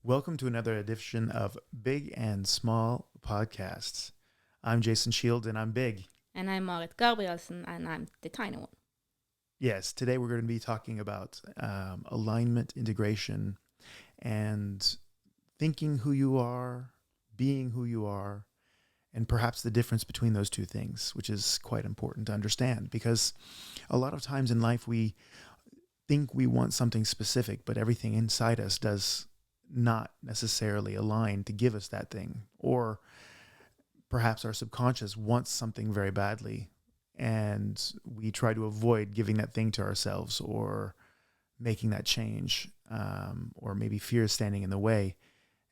Welcome to another edition of Big and Small Podcasts. I'm Jason Shield and I'm big. And I'm Eirik Gabrielsen and I'm the tiny one. Yes, today we're going to be talking about alignment, integration, and thinking who you are, being who you are, and perhaps the difference between those two things, which is quite important to understand because a lot of times in life we think we want something specific, but everything inside us does not necessarily align to give us that thing. Or perhaps our subconscious wants something very badly and we try to avoid giving that thing to ourselves or making that change, or maybe fear is standing in the way.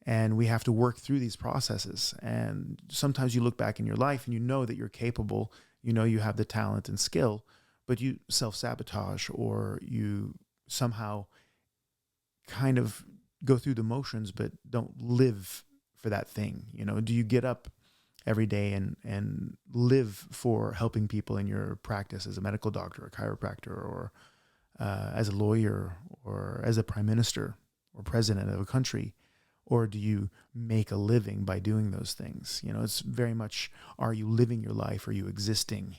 And we have to work through these processes. And sometimes you look back in your life and you know that you're capable, you know you have the talent and skill, but you self-sabotage or you somehow kind of go through the motions but don't live for that thing. You know, do you get up every day and live for helping people in your practice as a medical doctor, a chiropractor, or as a lawyer, or as a prime minister or president of a country? Or do you make a living by doing those things? You know, it's very much, are you living your life? Are you existing?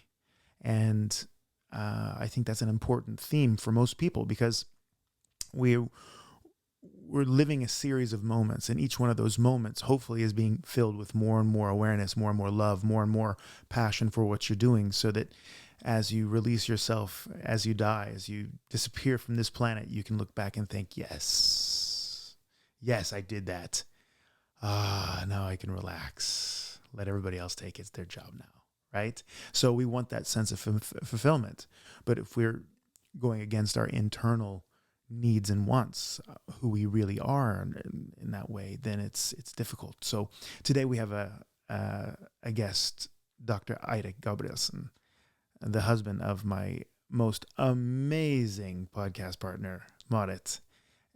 And I think that's an important theme for most people because we're living a series of moments, and each one of those moments hopefully is being filled with more and more awareness, more and more love, more and more passion for what you're doing, so that as you release yourself, as you die, as you disappear from this planet, you can look back and think, yes, I did that. Now I can relax. Let everybody else take it. It's their job now, right? So we want that sense of fulfillment. But if we're going against our internal needs and wants, who we really are in that way, then it's difficult. So today we have a guest, Dr. Eirik Gabrielsen, the husband of my most amazing podcast partner, Marit.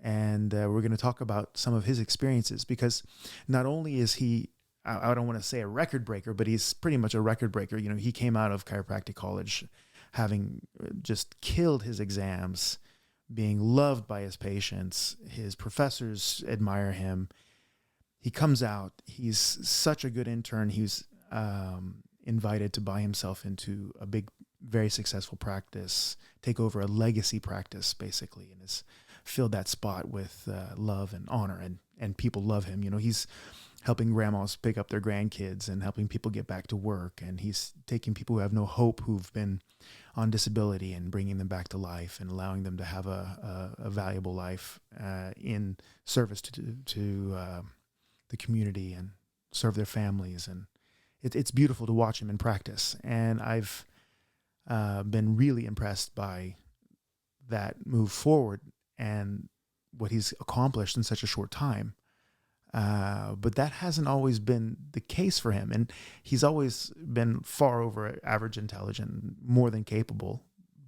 And we're going to talk about some of his experiences because not only is he, I don't want to say a record breaker, but he's pretty much a record breaker. You know, he came out of chiropractic college having just killed his exams, being loved by his patients. His professors admire him. He comes out. He's such a good intern. He was invited to buy himself into a big, very successful practice, take over a legacy practice, basically, and has filled that spot with love and honor, and people love him. You know, he's helping grandmas pick up their grandkids and helping people get back to work. And he's taking people who have no hope, who've been on disability, and bringing them back to life and allowing them to have a valuable life in service to the community and serve their families. And it's beautiful to watch him in practice. And I've been really impressed by that move forward and what he's accomplished in such a short time. But that hasn't always been the case for him. And he's always been far over average intelligent, more than capable,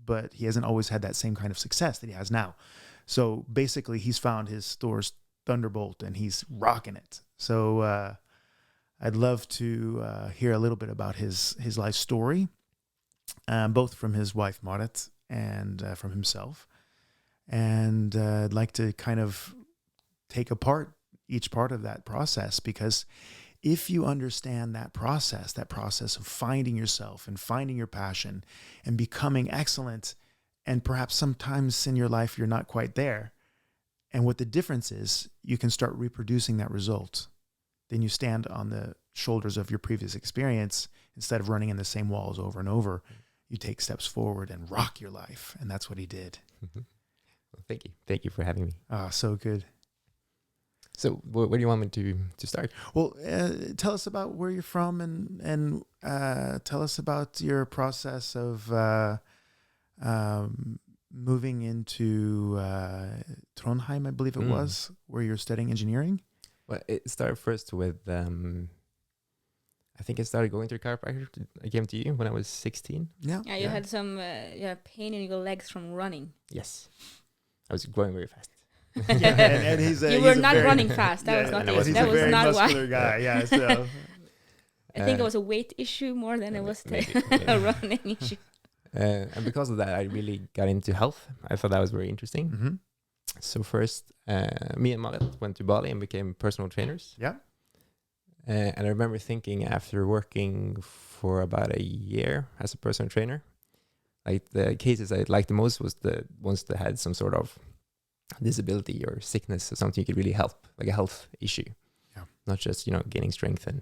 but he hasn't always had that same kind of success that he has now. So basically he's found his Thor's Thunderbolt and he's rocking it. So I'd love to hear a little bit about his life story, both from his wife Marit and from himself. And I'd like to kind of take apart each part of that process, because if you understand that process of finding yourself and finding your passion and becoming excellent, and perhaps sometimes in your life you're not quite there, and what the difference is, you can start reproducing that result. Then you stand on the shoulders of your previous experience instead of running in the same walls over and over. You take steps forward and rock your life, and that's what he did. Mm-hmm. Well, thank you for having me. So good. So where do you want me to start? Well, tell us about where you're from, and tell us about your process of moving into Trondheim, I believe it was, where you're studying engineering. Well, it started first with, I think I started going to chiropractor. I came to you when I was 16. Yeah, you had some pain in your legs from running. Yes. I was growing very fast. and he's you were not running fast. That was not it. He's that a was very not muscular why. guy. Yeah, so I think it was a weight issue more than it was a running issue. And because of that, I really got into health. I thought that was very interesting. Mm-hmm. So first, me and Marit went to Bali and became personal trainers. Yeah. And I remember thinking after working for about a year as a personal trainer, like the cases I liked the most was the ones that had some sort of disability or sickness or something you could really help, like a health issue. Yeah. Not just, you know, gaining strength and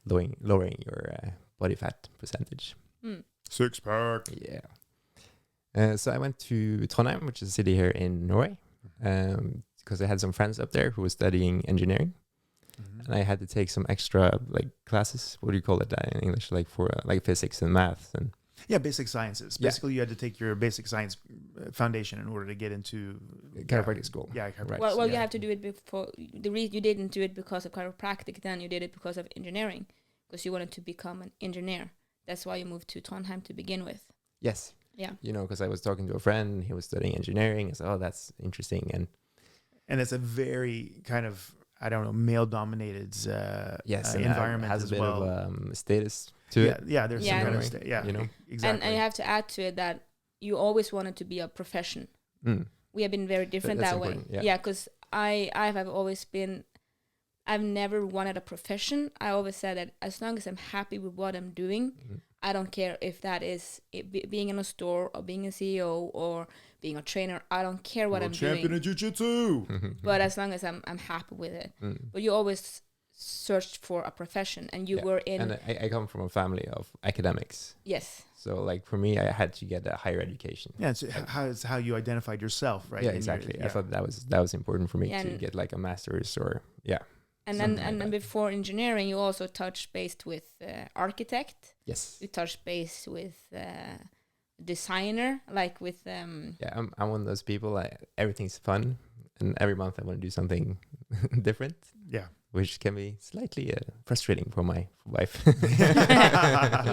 lowering your body fat percentage. Six pack. Yeah. So I went to Trondheim, which is a city here in Norway, because I had some friends up there who were studying engineering. And I had to take some extra like classes. What do you call it in English? Like for like physics and math and Basic sciences. Yeah. Basically, you had to take your basic science foundation in order to get into chiropractic school. Yeah, chiropractic. Well, you have to do it before. You didn't do it because of chiropractic. Then you did it because of engineering, because you wanted to become an engineer. That's why you moved to Trondheim to begin with. Yes. Yeah. You know, because I was talking to a friend, he was studying engineering. I said, "Oh, that's interesting," and it's a very kind of, I don't know, male-dominated and environment has as a bit well. of status to it. Yeah, there's some Yeah. kind of You know? exactly. And you have to add to it that you always wanted to be a profession. We have been very different That's that way. important, Yeah, because I have always been. I've never wanted a profession. I always said that as long as I'm happy with what I'm doing, I don't care if that is being in a store or being a CEO or being a trainer. I don't care what I'm doing. Champion of jiu-jitsu. But as long as I'm happy with it. But you always searched for a profession, and you were in. And I come from a family of academics. Yes. So like for me, I had to get a higher education. Yeah, it's how you identified yourself, right? Yeah, And exactly. yeah. I thought that was important for me Yeah, to and- get like a master's or And something then like and that. before engineering, you also touched base with architect. Yes. You touched base with designer, like with Yeah, I'm one of those people. Everything's fun, and every month I want to do something different. Yeah. Which can be slightly frustrating for my wife.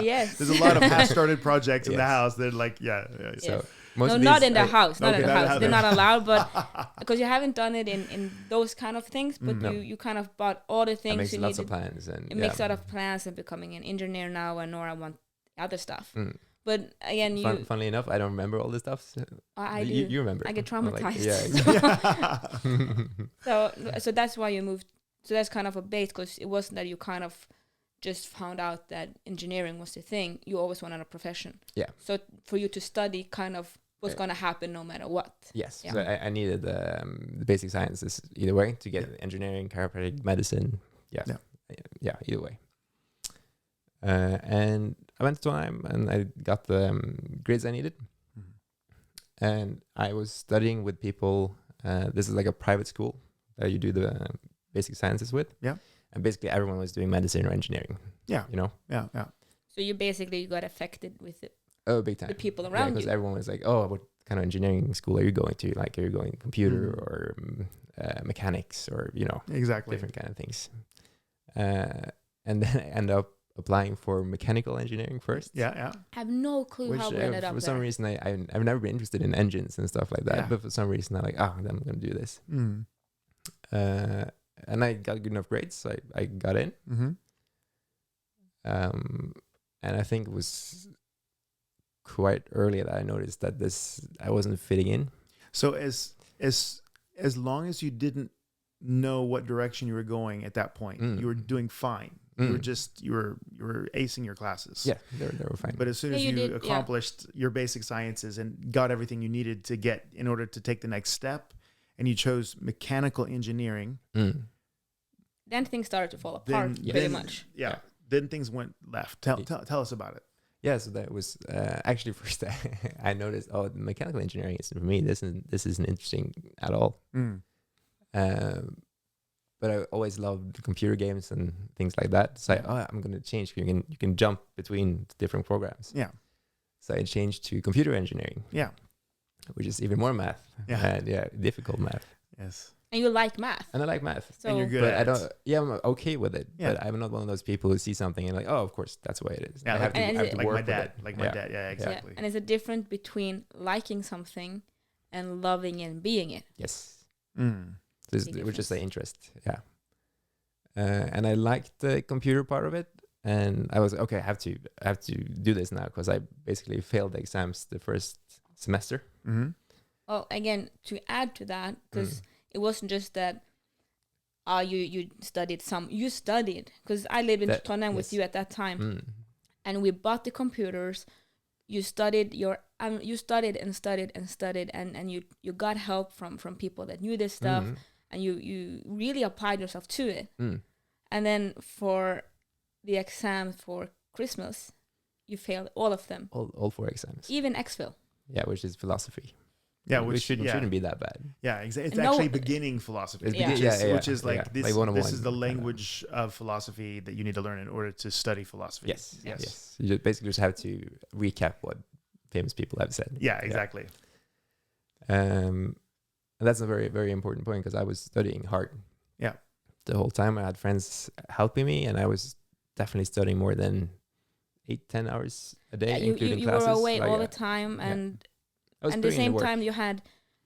Yes. There's a lot of half-started projects in the Yes. house. They're like, So Yes. most No, of not these in the are- house. Not Okay, in the not house. how They're they- not allowed, but because you haven't done it in those kind of things. But No. you kind of bought all the I things make you lots needed. of plans and It makes a lot of plans and becoming an engineer now, and Nora want other stuff. But again, Funnily enough, I don't remember all this stuff. So I do. you remember. I get I'm like, traumatized. yeah, exactly. So that's why you moved. So that's kind of a base, because it wasn't that you kind of just found out that engineering was the thing. You always wanted a profession. Yeah. So for you to study kind of was going to happen no matter what. Yes. Yeah. So I needed the basic sciences either way to get engineering, chiropractic, medicine. Yeah, either way. And I went to Trondheim and I got the grades I needed. And I was studying with people. This is like a private school that you do the basic sciences with. Yeah. And basically everyone was doing medicine or engineering. Yeah. You know? Yeah. So you basically got affected with it, Oh, big time. the people Yeah, around because you. everyone was like, "Oh, what kind of engineering school are you going to? Like, are you going computer Mm. or mechanics or Exactly. different kind of things?" And then I ended up applying for mechanical engineering first. Yeah. I have no clue Which how we ended up for there. some reason I've never been interested in engines and stuff like that. Yeah. But for some reason I'm like, then I'm gonna do this. And I got good enough grades, so I got in. And I think it was quite early that I noticed that I wasn't fitting in. So as long as you didn't know what direction you were going at that point, you were doing fine. You were acing your classes. Yeah, they were fine. But as soon as Yeah, you you did, accomplished your basic sciences and got everything you needed to get in order to take the next step, and you chose mechanical engineering, Then things started to fall apart pretty much. Yeah. Then things went left. Tell us about it. Yeah, so that was actually first I noticed, the mechanical engineering isn't for me. This isn't interesting at all. But I always loved computer games and things like that. So I'm going to change. You can jump between different programs. Yeah. So I changed to computer engineering. Yeah. Which is even more math. Yeah. And difficult math. Yes. And you like math. And I like math. So And you're good But at I it. don't. Yeah, I'm okay with it. Yeah. But I'm not one of those people who see something and like, oh, of course, that's the way it is. Yeah, I have to, and I have to like work my with dad. it. Like my dad. Yeah, exactly. And it's a difference between liking something and loving and being it. Yes. Mm. It was just the interest. Yeah. And I liked the computer part of it. And I was okay. I have to do this now because I basically failed the exams the first semester. Mm-hmm. Well, again, to add to that, because it wasn't just that you studied, because I lived in Trondheim with you at that time, and we bought the computers. You studied you studied and studied and studied, and you got help from people that knew this stuff, and you really applied yourself to it. And then for the exam for Christmas, you failed all of them. All 4 exams. Even Exfil. Yeah, which is philosophy. Yeah, which shouldn't be that bad. Yeah, exactly. It's No- actually beginning philosophy, which is like this. Like 101, this is the language of philosophy that you need to learn in order to study philosophy. Yes. You basically just have to recap what famous people have said. Yeah, exactly. And that's a very, very important point, because I was studying hard. Yeah. The whole time I had friends helping me, and I was definitely studying more than 8-10 hours a day, including you classes. were away all the time, and at the same time you had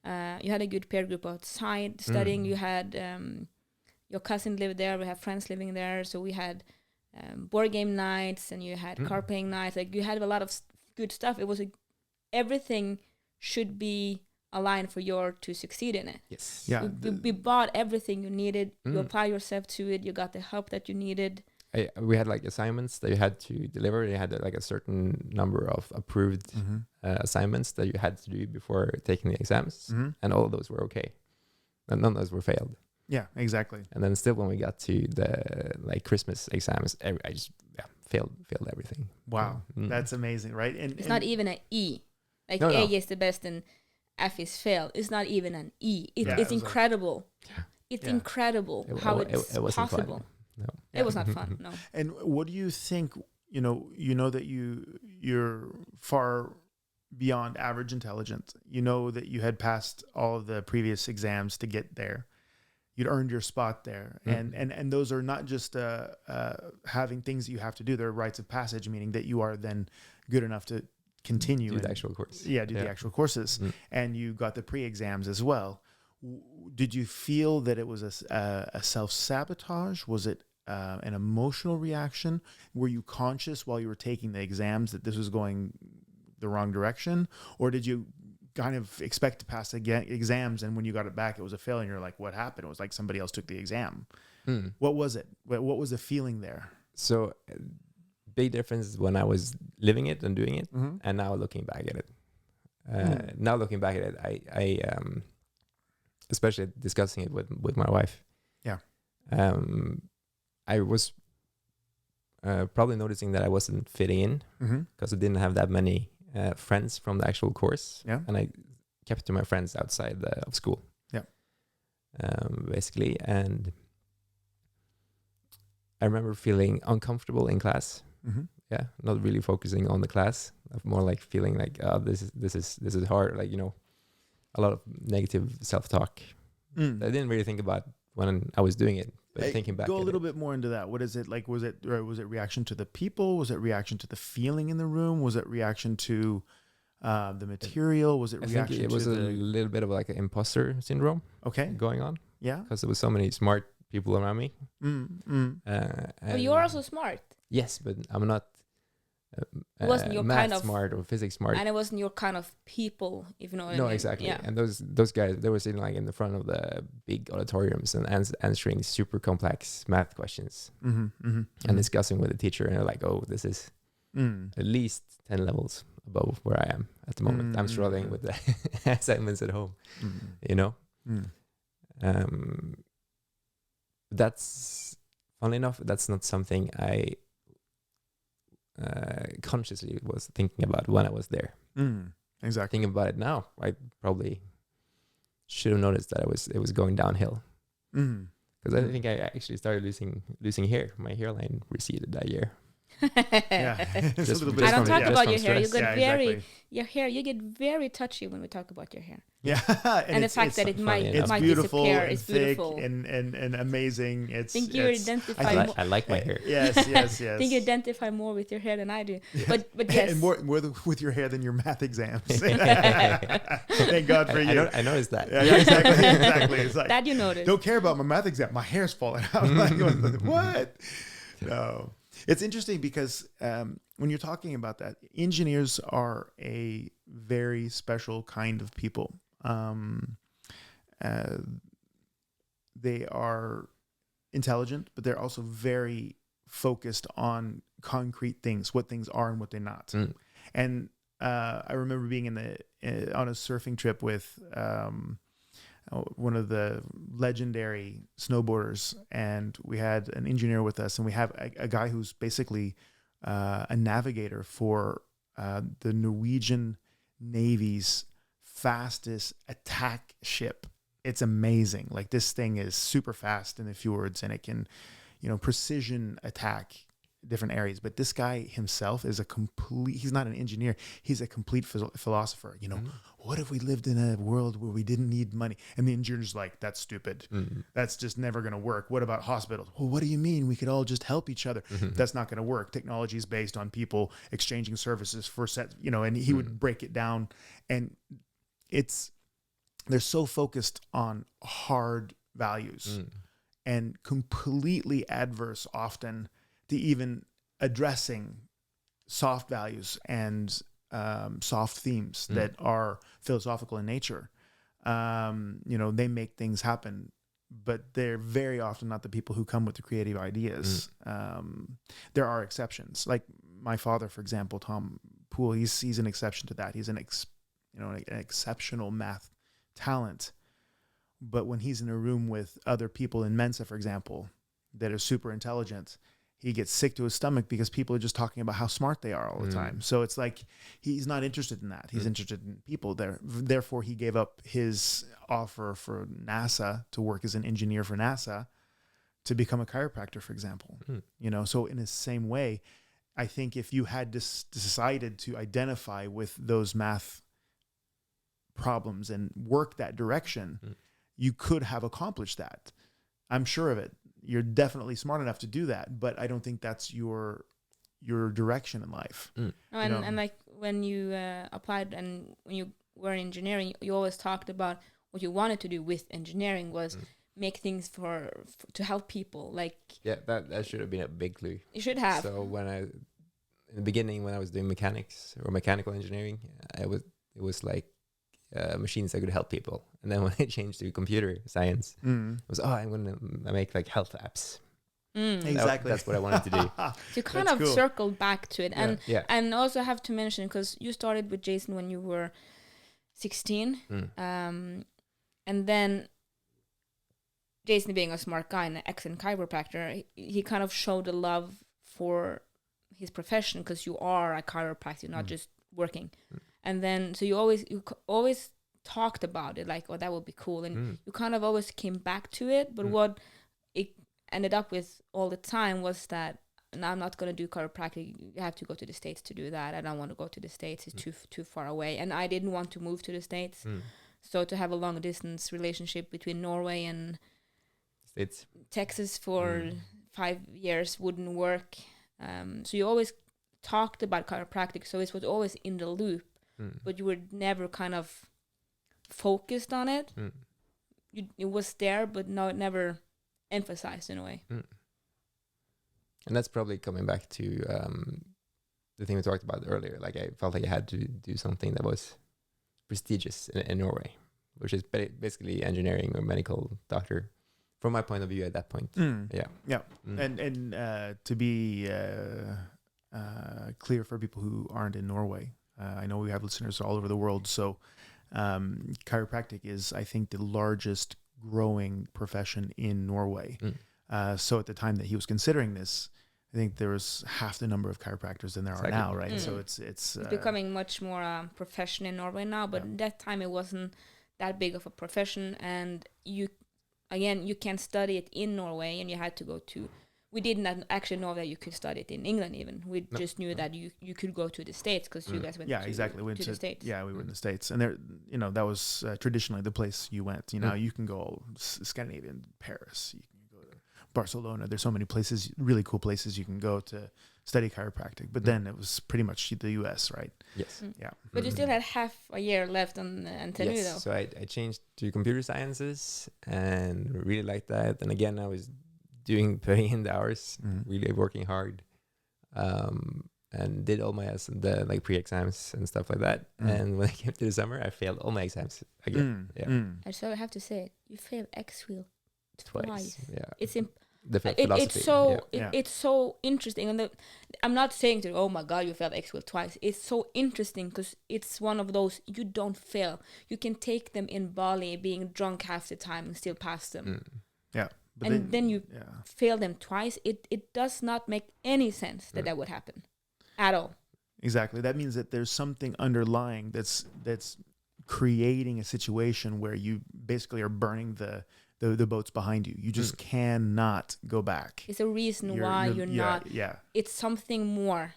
a good peer group outside studying. You had your cousin lived there. We have friends living there, so we had board game nights, and you had card playing nights. Like, you had a lot of good stuff. It was everything should be aligned for you to succeed in it. Yes. Yeah. We bought everything you needed. You apply yourself to it. You got the help that you needed. We had like assignments that you had to deliver. You had like a certain number of approved assignments that you had to do before taking the exams, and all of those were okay, and none of those were failed. Yeah, exactly. And then still, when we got to the like Christmas exams, I just failed everything. Wow, that's amazing, right? And it's not even an E. Like No. A is the best and F is failed. It's not even an E. It's incredible. It's incredible how it's wasn't possible. Fun. No. It was not fun. No. And what do you think? You know that you're far beyond average intelligence. You know that you had passed all of the previous exams to get there. You'd earned your spot there, and those are not just having things that you have to do. They're rites of passage, meaning that you are then good enough to continue do the actual course. Yeah, the actual courses, and you got the pre-exams as well. Did you feel that it was a self-sabotage? Was it an emotional reaction? Were you conscious while you were taking the exams that this was going the wrong direction? Or did you kind of expect to pass exams, and when you got it back, it was a failure, and you're like, what happened? It was like somebody else took the exam. What was it? What was the feeling there? So big difference when I was living it and doing it, and now looking back at it. Now looking back at it, I especially discussing it with my wife. Yeah. I was probably noticing that I wasn't fitting in because I didn't have that many friends from the actual course. Yeah. And I kept to my friends outside of school. Yeah. Basically. And I remember feeling uncomfortable in class. Yeah. Not really focusing on the class. More like feeling like, oh, this is hard. Like, a lot of negative self-talk. I didn't really think about when I was doing it, but thinking back. Go a little bit more into that. What is it like? Was it reaction to the people? Was it reaction to the feeling in the room? Was it reaction to the material? Was it reaction to I think it was a little bit of like an imposter syndrome going on. Yeah. Because there was so many smart people around me. Well, you're also smart. Yes, but I'm not it wasn't your math kind of smart or physics smart. And it wasn't your kind of people, if you know what I No, mean. exactly. Yeah. And those guys, they were sitting like in the front of the big auditoriums and answering super complex math questions and discussing with the teacher. And they're like, oh, this is at least 10 levels above where I am at the moment. I'm struggling with the assignments at home, That's, funnily enough, that's not something I consciously was thinking about when I was there. Exactly. Thinking about it now, I probably should have noticed that it was going downhill. Because I think I actually started losing hair. My hairline receded that year. Yeah. I don't talk about your hair. You get exactly. Your hair. You get very touchy when we talk about your hair. Yeah, and the fact that it might beautiful disappear and is thick beautiful and amazing. I think you identify. I like my hair. Yes. I think you identify more with your hair than I do. But yes, and more with your hair than your math exams. Thank God for you. I noticed that. Yeah, exactly. It's like, that you noticed. Don't care about my math exam. My hair's falling out. I'm like, what? No. It's interesting because when you're talking about that, engineers are a very special kind of people. Uh, they are intelligent, but they're also very focused on concrete things, what things are and what they're not. Mm. And I remember being on a surfing trip with one of the legendary snowboarders, and we had an engineer with us, and we have a guy who's basically a navigator for the Norwegian Navy's fastest attack ship. It's amazing. Like, this thing is super fast in the fjords, and it can, precision attack different areas. But this guy himself is he's not an engineer. He's a complete philosopher. What if we lived in a world where we didn't need money? And the engineer's like, that's stupid. Mm-hmm. That's just never going to work. What about hospitals? Well, what do you mean? We could all just help each other. Mm-hmm. That's not going to work. Technology is based on people exchanging services for and he would break it down. And they're so focused on hard values and completely adverse often to even addressing soft values and soft themes that are philosophical in nature. They make things happen, but they're very often not the people who come with the creative ideas. There are exceptions. Like my father, for example, Tom Poole, he's an exception to that. He's an exceptional math talent. But when he's in a room with other people in Mensa, for example, that are super intelligent, he gets sick to his stomach because people are just talking about how smart they are all the time. So it's like he's not interested in that. He's interested in people there. Therefore, he gave up his offer for NASA to work as an engineer for NASA to become a chiropractor, for example. So in the same way, I think if you had decided to identify with those math problems and work that direction, you could have accomplished that. I'm sure of it. You're definitely smart enough to do that, but I don't think that's your direction in life. And like when you applied and when you were in engineering, you always talked about what you wanted to do with engineering was make things to help people. Like, yeah, that should have been a big clue. You should have. So in the beginning, when I was doing mechanics or mechanical engineering, it was like machines that could help people. And then when I changed to computer science, it was, I'm going to make like health apps. Exactly. That's what I wanted to do. So you kind of circled back to it. And also have to mention, because you started with Jason when you were 16. And then Jason, being a smart guy and an excellent chiropractor, he kind of showed a love for his profession because you are a chiropractor, you're not just working. And then, so you always talked about it, like, oh, that would be cool. And you kind of always came back to it. But what it ended up with all the time was that, no, I'm not going to do chiropractic. You have to go to the States to do that. I don't want to go to the States. It's too far away. And I didn't want to move to the States. So to have a long distance relationship between Norway and States, Texas for 5 years wouldn't work. So you always talked about chiropractic. So it was always in the loop. But you were never kind of focused on it. It was there, but never emphasized in a way. And that's probably coming back to the thing we talked about earlier. Like, I felt like I had to do something that was prestigious in Norway, which is basically engineering or medical doctor, from my point of view at that point. And to be clear for people who aren't in Norway, I know we have listeners all over the world, so chiropractic is, I think, the largest growing profession in Norway. So at the time that he was considering this, I think there was half the number of chiropractors than there are now, right? So it's becoming much more profession in Norway now, but at that time it wasn't that big of a profession, and you can study it in Norway, and you had to go to. We didn't actually know that you could study it in England even. We just knew that you could go to the States because you guys went to the States. Yeah, we were in the States. And there, that was traditionally the place you went. You can go Scandinavian, Paris, you can go to Barcelona. There's so many places, really cool places you can go to study chiropractic. But then it was pretty much the US, right? Yes. Yeah. But you still had half a year left on NTNU, though. So I changed to computer sciences and really liked that. And again, I was putting in the hours, really working hard. and did all the like pre-exams and stuff like that. And when I came to the summer, I failed all my exams again. So I have to say it. You failed X-Wheel twice. Yeah. It's The philosophy. it's so interesting, and I'm not saying to oh my god you failed X-Wheel twice. It's so interesting because it's one of those you don't fail. You can take them in Bali being drunk half the time and still pass them. Yeah. But and then you fail them twice. It does not make any sense that would happen at all. Exactly. That means that there's something underlying that's creating a situation where you basically are burning the boats behind you. You just cannot go back. It's a reason why you're not. Yeah. It's something more.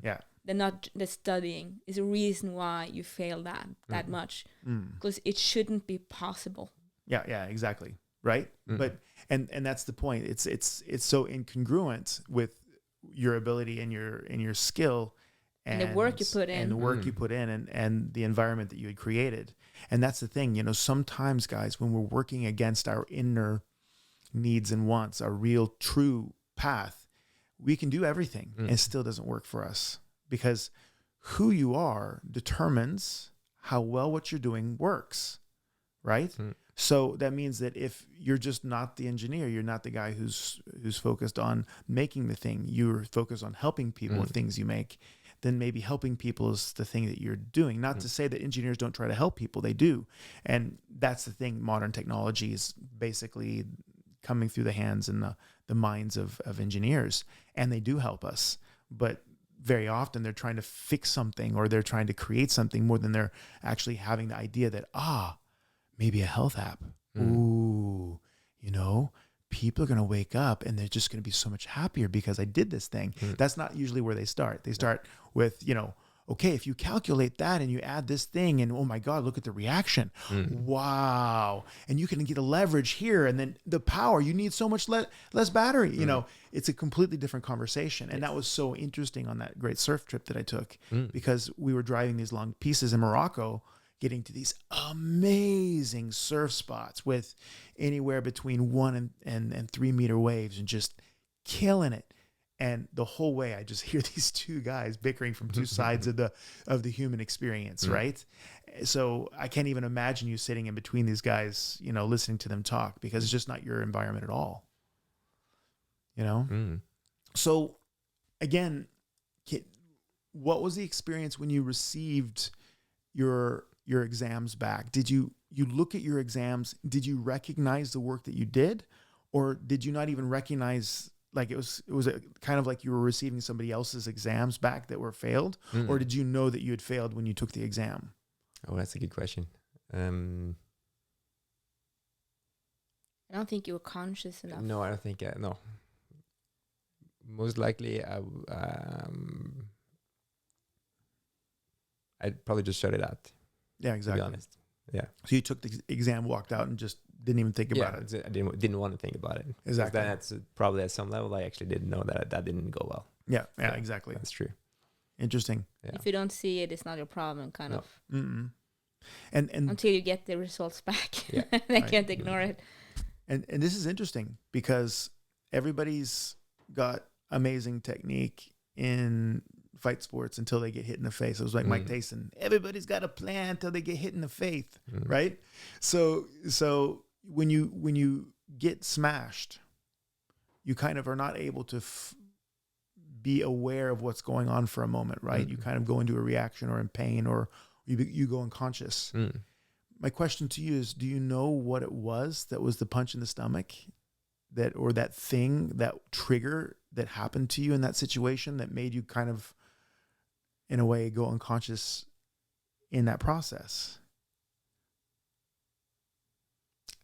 Yeah. Than not the studying. It's a reason why you fail that much, because it shouldn't be possible. Yeah. Exactly. Right. But and that's the point. It's so incongruent with your ability and your skill. And the work you put in. And the work you put in and the environment that you had created. And that's the thing, sometimes, guys, when we're working against our inner needs and wants, our real true path, we can do everything and it still doesn't work for us, because who you are determines how well what you're doing works, right? So that means that if you're just not the engineer, you're not the guy who's focused on making the thing, you're focused on helping people with things you make, then maybe helping people is the thing that you're doing. Not to say that engineers don't try to help people, they do. And that's the thing, modern technology is basically coming through the hands and the minds of engineers, and they do help us. But very often they're trying to fix something, or they're trying to create something more than they're actually having the idea that, maybe a health app. Ooh, people are going to wake up and they're just going to be so much happier because I did this thing. That's not usually where they start. They start with, okay, if you calculate that and you add this thing and oh my God, look at the reaction. Wow. And you can get a leverage here, and then the power, you need so much less battery. It's a completely different conversation. And that was so interesting on that great surf trip that I took, because we were driving these long pieces in Morocco, getting to these amazing surf spots with anywhere between 1 and 3 meter waves and just killing it. And the whole way I just hear these two guys bickering from two sides of the human experience, right? So I can't even imagine you sitting in between these guys, listening to them talk, because it's just not your environment at all. So again, what was the experience when you received your exams back? Did you look at your exams? Did you recognize the work that you did, or did you not even recognize, like it was a kind of like you were receiving somebody else's exams back that were failed, or did you know that you had failed when you took the exam? Oh, that's a good question. I don't think you were conscious enough. No, I don't think. No. Most likely, I'd probably just shut it out. Yeah, exactly. To be honest. Yeah. So you took the exam, walked out, and just didn't even think about it. I didn't want to think about it. Exactly. Then that's probably at some level I actually didn't know that didn't go well. Yeah, exactly. That's true. Interesting. Yeah. If you don't see it, it's not your problem, kind of. Mm-mm. And until you get the results back, Yeah. they can't ignore it. And this is interesting, because everybody's got amazing technique in fight sports until they get hit in the face. It was like Mike Tyson. Everybody's got a plan until they get hit in the face, right? So when you get smashed, you kind of are not able to be aware of what's going on for a moment, right? You kind of go into a reaction or in pain, or you go unconscious. My question to you is, do you know what it was that was the punch in the stomach, that thing, that trigger that happened to you in that situation that made you kind of, in a way, go unconscious in that process?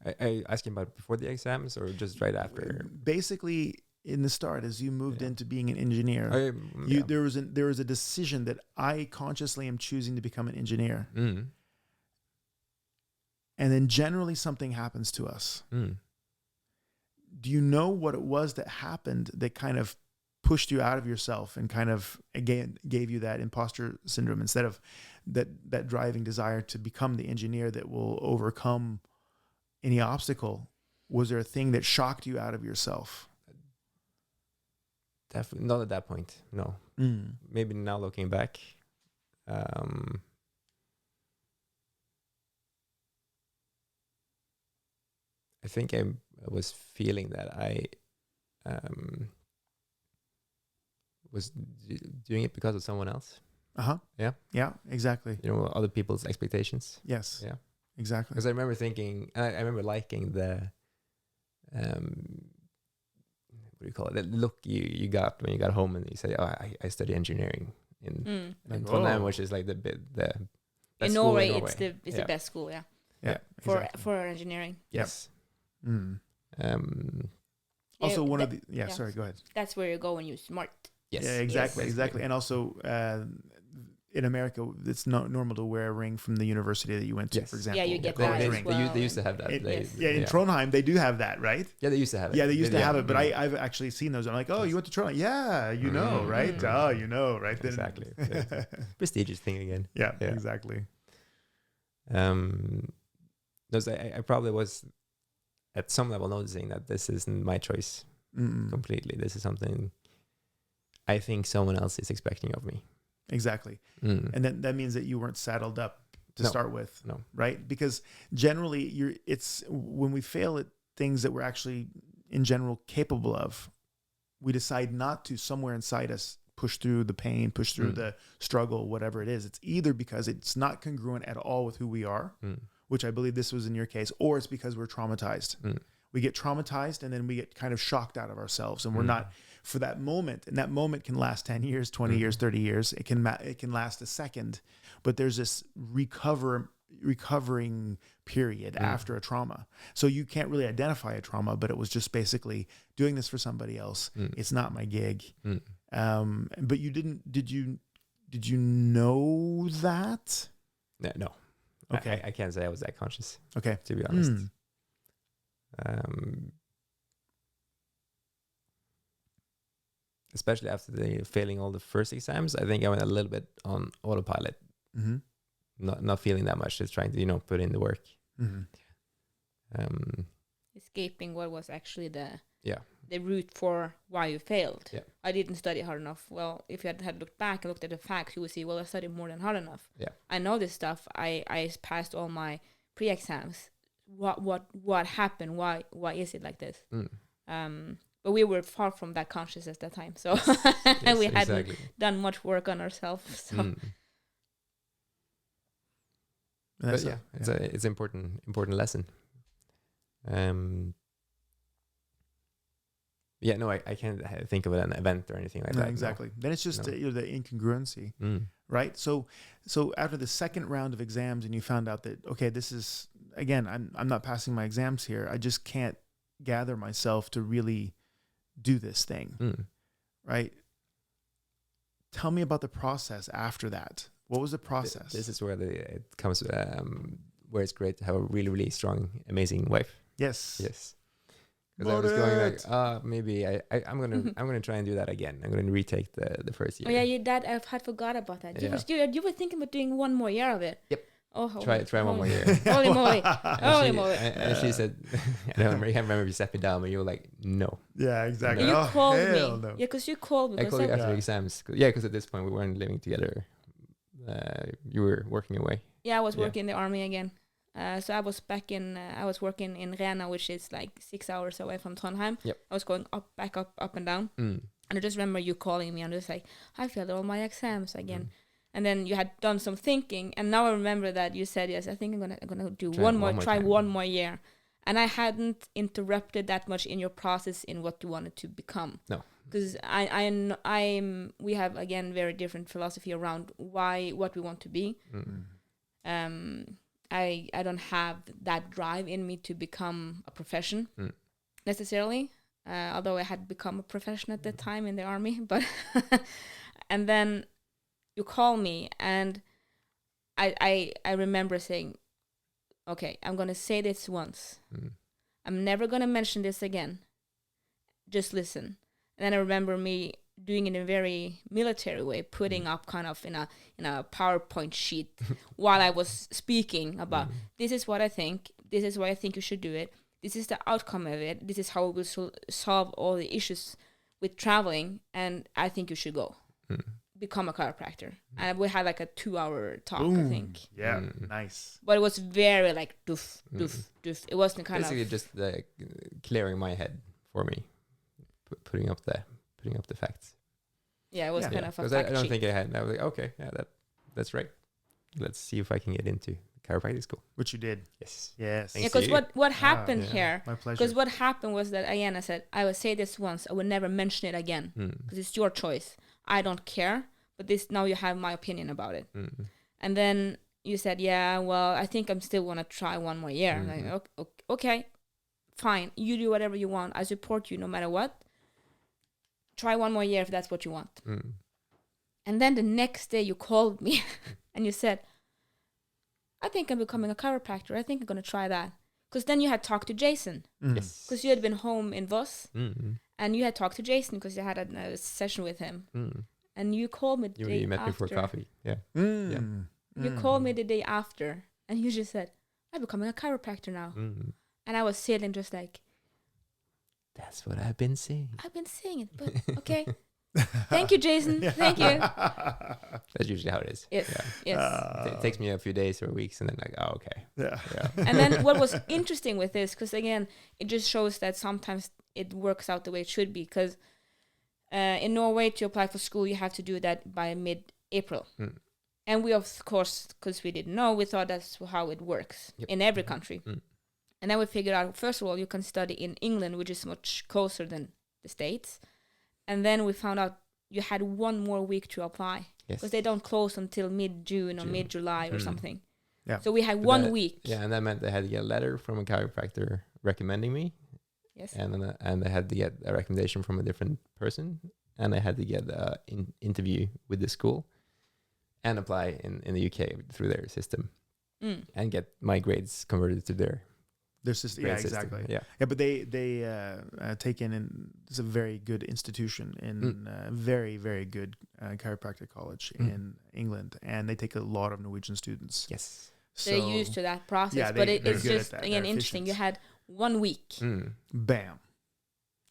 I asking about before the exams or just right after? Basically, in the start, as you moved into being an engineer, there was a decision that I consciously am choosing to become an engineer. And then generally something happens to us. Do you know what it was that happened that kind of pushed you out of yourself and kind of, again, gave you that imposter syndrome instead of that driving desire to become the engineer that will overcome any obstacle? Was there a thing that shocked you out of yourself? definitely not at that point. No, maybe now looking back. I think I was feeling that I was doing it because of someone else. Yeah. Yeah, exactly. You know, other people's expectations. Yes. Yeah. Exactly. Because I remember thinking, I remember liking the, what do you call it? The look you got when you got home and you said, "Oh, I study engineering in Trondheim," which is like the best in school Norway. in Norway. It's the best school. Yeah. Yeah. For engineering. Yes. Also, one of the sorry, go ahead. That's where you go when you're smart. Yes. Yeah, exactly. And also, in America, it's not normal to wear a ring from the university that you went to, for example. Yeah, you get that as well. They used to have that. In Trondheim, they do have that, right? Yeah, they used to have it. Yeah, they used to have it, but I've actually seen those. I'm like, oh, you went to Trondheim? Yeah, you know, right? Oh, you know, right? Exactly. Prestigious thing again. Yeah, exactly. I probably was at some level noticing that this isn't my choice completely. This is something I think someone else is expecting of me. Exactly. And that means that you weren't saddled up to start with. No. Right? Because generally it's when we fail at things that we're actually in general capable of, we decide not to somewhere inside us push through the pain, push through the struggle, whatever it is. It's either because it's not congruent at all with who we are, which I believe this was in your case, or it's because we're traumatized. We get traumatized and then we get kind of shocked out of ourselves, and we're not for that moment. And that moment can last 10 years, 20 years, 30 years. It can last a second, but there's this recovering period after a trauma. So you can't really identify a trauma, but it was just basically doing this for somebody else. It's not my gig. But you didn't, did you know that? No. Okay. I can't say I was that conscious. Okay. To be honest. Especially after failing all the first exams, I think I went a little bit on autopilot. Not feeling that much, just trying to, put in the work. Escaping what was actually the root for why you failed. Yeah. I didn't study hard enough. Well, if you had looked back and looked at the facts, you would see, well, I studied more than hard enough. Yeah. I know this stuff. I passed all my pre-exams. What happened? Why is it like this? But we were far from that conscious at that time. So we hadn't done much work on ourselves. So. But it's an important lesson. I can't think of an event or anything like that. Exactly. No. Then it's just the incongruency, right? So after the second round of exams, and you found out that, okay, this is, again, I'm not passing my exams here. I just can't gather myself to really do this thing, right? Tell me about the process after that. What was the process? This is where it comes, where it's great to have a really, really strong, amazing wife. Yes. Because I was going like, maybe I'm gonna try and do that again. I'm gonna retake the first year. Oh yeah, I had forgot about that. You were thinking about doing one more year of it. Yep. Oh, try one more year. Holy moly! Holy moly! And she said, I remember you sat me down, but you were like, no. Yeah, exactly. You called me. No. Yeah, because you called me. I called you after the exams. Yeah, because at this point we weren't living together. You were working away. Yeah, I was working in the army again. So I was I was working in Rena, which is like 6 hours away from Trondheim. Yep. I was going back up and down. And I just remember you calling me and just like, I failed all my exams again. And then you had done some thinking, and now I remember that you said, yes, I think I'm gonna do one more year. And I hadn't interrupted that much in your process in what you wanted to become. No. Because we have, again, very different philosophy around what we want to be. I don't have that drive in me to become a profession necessarily, although I had become a profession at that time in the army. But and then you call me, and I remember saying, okay, I'm going to say this once. I'm never going to mention this again. Just listen. And then I remember me doing it in a very military way, putting up kind of in a PowerPoint sheet while I was speaking about this is what I think, this is why I think you should do it, this is the outcome of it, this is how we will solve all the issues with traveling, and I think you should go become a chiropractor. And we had like a 2-hour talk, I think. Yeah, nice. But it was very like doof, doof, doof. It wasn't kind Basically of just clearing my head for me, putting up the facts. Yeah, it was kind of a because fact I don't sheet. think I had. I was like, okay, yeah, that's right. Let's see if I can get into chiropractic school. Which you did. Yes. Yes. Thank Yeah, because you. what happened yeah. here? My pleasure. Because what happened was that again, I said I will say this once, I will never mention it again because it's your choice. I don't care, but this now you have my opinion about it. And then you said, yeah, well, I think I'm still gonna try one more year. I'm like, okay, fine, you do whatever you want. I support you no matter what. Try one more year if that's what you want. And then the next day you called me and you said, I think I'm becoming a chiropractor. I think I'm going to try that. Because then you had talked to Jason. Yes. Because you had been home in Voss. And you had talked to Jason because you had a session with him. And you called me the day You met after. me for coffee. Yeah. You called me the day after. And you just said, I'm becoming a chiropractor now. And I was sitting just like, that's what I've been saying. I've been saying it, but okay. Thank you, Jason. Thank you. That's usually how it is. Yes. Yeah. Yes. It takes me a few days or weeks, and then like, oh, okay. Yeah. And then what was interesting with this, because again, it just shows that sometimes it works out the way it should be. Because in Norway, to apply for school, you have to do that by mid-April. And we, of course, because we didn't know, we thought that's how it works in every country. And then we figured out, first of all, you can study in England, which is much closer than the States. And then we found out you had 1 more week to apply. Because they don't close until mid-June or mid-July or something. Yeah. So we had 1 week. Yeah, and that meant they had to get a letter from a chiropractor recommending me. Yes. And they had to get a recommendation from a different person. And I had to get an interview with the school and apply in the UK through their system. And get my grades converted to their system. Yeah, exactly. Yeah, but they take in it's a very good institution in very, very good chiropractic college in England, and they take a lot of Norwegian students. Yes. So, they're used to that process, but it's just again interesting. You had 1 week. Bam.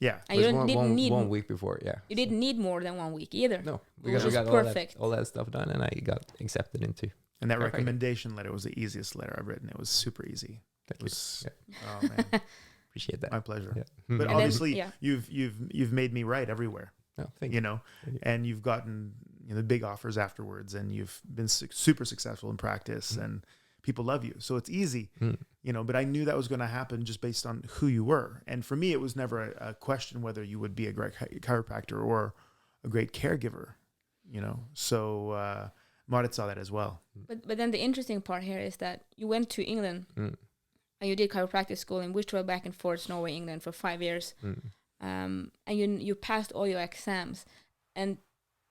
Yeah. And you didn't need 1 week before. Yeah. You didn't need more than 1 week either. No, we got perfect. All that stuff done, and I got accepted into. And that recommendation letter was the easiest letter I've written. It was super easy. Thank you. Oh man, appreciate that. My pleasure. Yeah. But and obviously, then, you've made me right everywhere. Oh, thank you. And you've gotten the big offers afterwards, and you've been super successful in practice, and people love you. So it's easy, But I knew that was going to happen just based on who you were. And for me, it was never a question whether you would be a great chiropractor or a great caregiver. So Marit saw that as well. But then the interesting part here is that you went to England. And you did chiropractic school in Wichita back and forth, Norway, England for 5 years. And you passed all your exams. And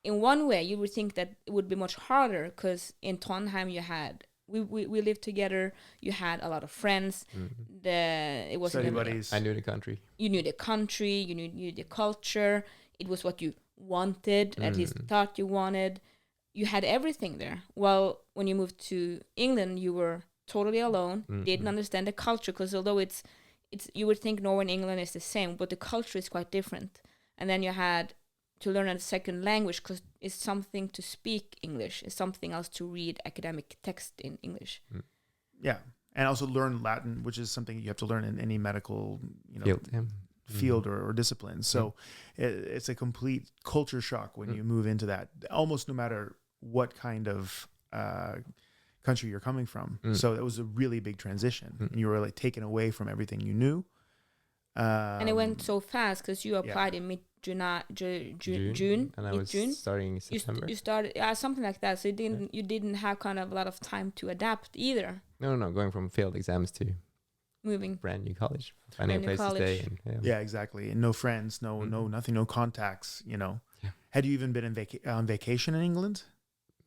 in one way, you would think that it would be much harder because in Trondheim you had, we lived together, you had a lot of friends. It was study buddies. I knew the country. You knew the country, you knew the culture. It was what you wanted, at least thought you wanted. You had everything there. Well, when you moved to England, you were totally alone, didn't understand the culture, because although it's you would think Norway and England is the same, but the culture is quite different. And then you had to learn a second language, because it's something to speak English, it's something else to read academic text in English. Yeah, and also learn Latin, which is something you have to learn in any medical field or discipline. So it's a complete culture shock when you move into that, almost no matter what kind of country you're coming from. So it was a really big transition. And you were like taken away from everything you knew. And it went so fast because you applied in June, and I was starting in September. You started something like that. So you didn't have kind of a lot of time to adapt either. No, going from failed exams to moving brand new college, finding a place to stay. And, yeah, exactly. And no friends, no nothing, no contacts. Yeah. Had you even been on vacation in England?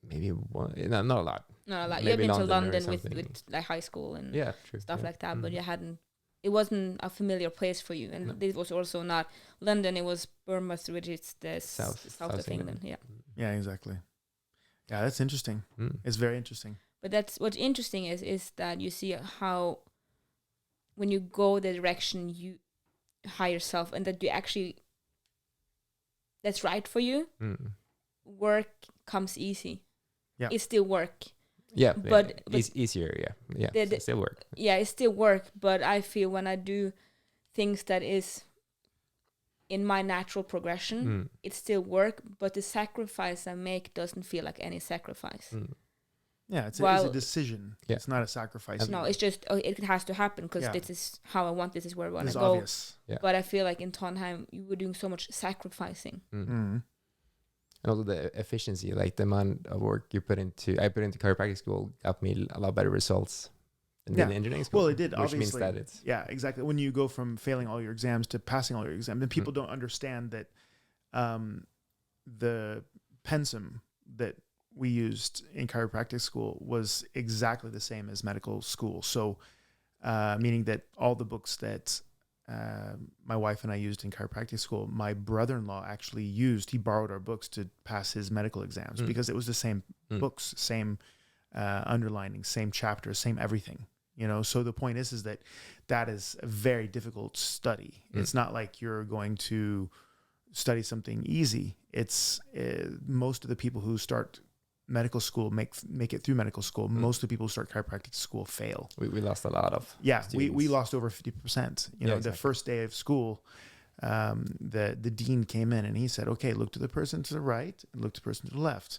Maybe one. No, not a lot. Not a lot. You've been to London with like high school and stuff like that, but you hadn't. It wasn't a familiar place for you, and it was also not London. It was Bournemouth, which is the south of England. Yeah. Yeah, exactly. Yeah, that's interesting. It's very interesting. But that's what's interesting is that you see how when you go the direction you hire yourself, and that you actually that's right for you, work comes easy. Yeah. It's still work. Yeah, but it's easier. Yeah, it still work. Yeah, it's still work. But I feel when I do things that is in my natural progression, it's still work. But the sacrifice I make doesn't feel like any sacrifice. Yeah, it's a decision. Yeah. It's not a sacrifice. No, it's just it has to happen because this is how I want. This is where I want to go. Obvious. Yeah. But I feel like in Trondheim, you were doing so much sacrificing. And also the efficiency, like the amount of work I put into chiropractic school got me a lot better results than in engineering school. Well, it did, which obviously. means that it's... Yeah, exactly. When you go from failing all your exams to passing all your exams, then people don't understand that the pensum that we used in chiropractic school was exactly the same as medical school. So, meaning that all the books that my wife and I used in chiropractic school, my brother-in-law actually used. He borrowed our books to pass his medical exams because it was the same books, same underlining, same chapters, same everything. You know, so the point is that is a very difficult study. It's not like you're going to study something easy. It's most of the people who start medical school make it through medical school. Most of the people who start chiropractic school fail. We lost a lot of we lost over 50%. You know, the first day of school, the dean came in and he said, okay, look to the person to the right and look to the person to the left.